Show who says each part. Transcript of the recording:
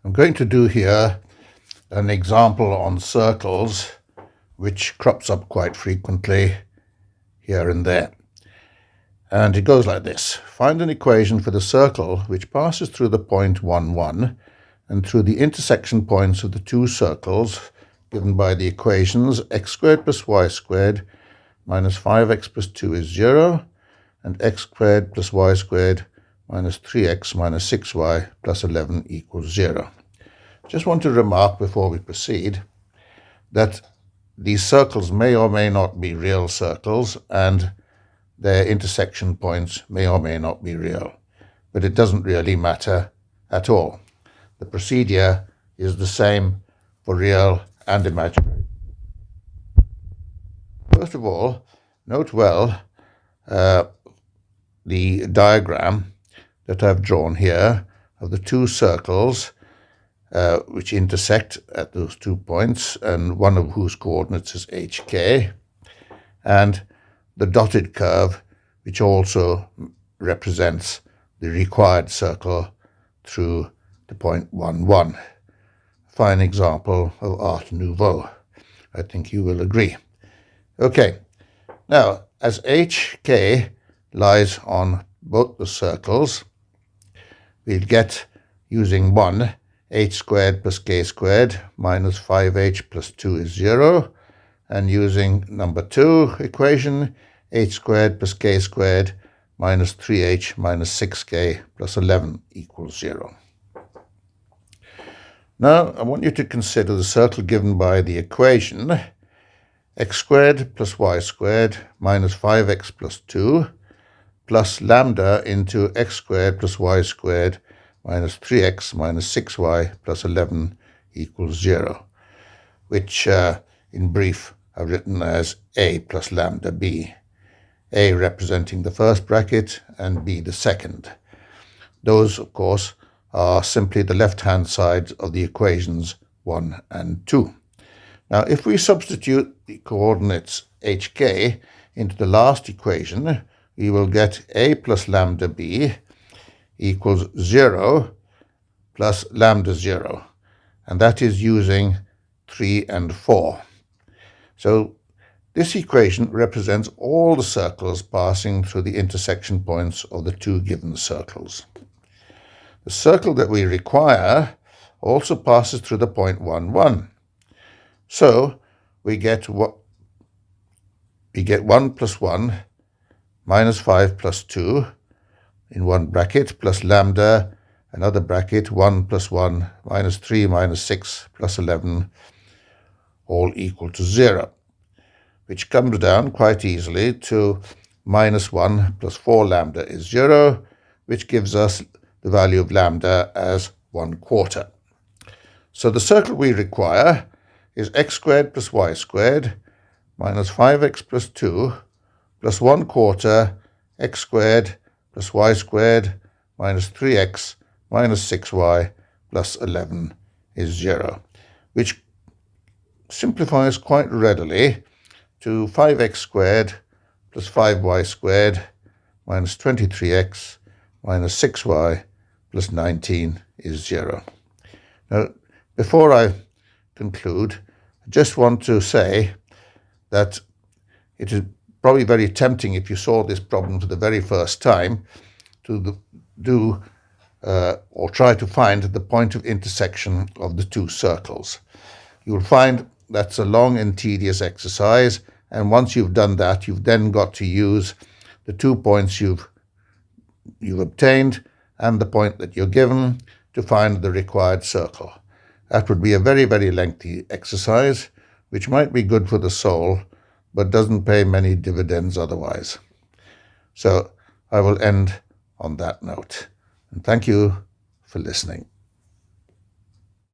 Speaker 1: I'm going to do here an example on circles, which crops up quite frequently here and there. And it goes like this. Find an equation for the circle which passes through the point 1, 1 and through the intersection points of the two circles given by the equations x squared plus y squared minus 5x plus 2 is 0 and x squared plus y squared minus 3x minus 6y plus 11 equals 0. Just want to remark before we proceed that these circles may or may not be real circles and their intersection points may or may not be real, but it doesn't really matter at all. The procedure is the same for real and imaginary. First of all, note well the diagram that I've drawn here of the two circles which intersect at those 2 points, and one of whose coordinates is hk, and the dotted curve which also represents the required circle through the point 1, 1. Fine example of Art Nouveau. I think you will agree. Okay, now as hk lies on both the circles, we'll get, using 1, h squared plus k squared minus 5h plus 2 is 0, and using number 2 equation, h squared plus k squared minus 3h minus 6k plus 11 equals 0. Now I want you to consider the circle given by the equation x squared plus y squared minus 5x plus 2 plus lambda into x squared plus y squared minus 3x minus 6y plus 11 equals 0, which in brief I've written as a plus lambda b, a representing the first bracket and b the second. Those, of course, are simply the left-hand side of the equations 1 and 2. Now, if we substitute the coordinates hk into the last equation, we will get a plus lambda b equals 0 plus lambda 0, and that is using 3 and 4. So this equation represents all the circles passing through the intersection points of the two given circles. The circle that we require also passes through the point 1, 1. So we get 1 plus 1 minus 5 plus 2 in one bracket plus lambda, another bracket, 1 plus 1 minus 3 minus 6 plus 11, all equal to 0, which comes down quite easily to minus 1 plus 4 lambda is 0, which gives us the value of lambda as 1/4. So the circle we require is x squared plus y squared minus 5x plus 2 plus 1/4 x squared plus y squared minus 3x minus 6y plus 11 is 0, which simplifies quite readily to 5x squared plus 5y squared minus 23x minus 6y plus 19 is 0. Now, before I conclude, I just want to say that it is probably very tempting, if you saw this problem for the very first time, to do or try to find the point of intersection of the two circles. You'll find that's a long and tedious exercise, and once you've done that, you've then got to use the 2 points you've obtained and the point that you're given to find the required circle. That would be a very, very lengthy exercise, which might be good for the soul, but doesn't pay many dividends otherwise. So I will end on that note. And thank you for listening.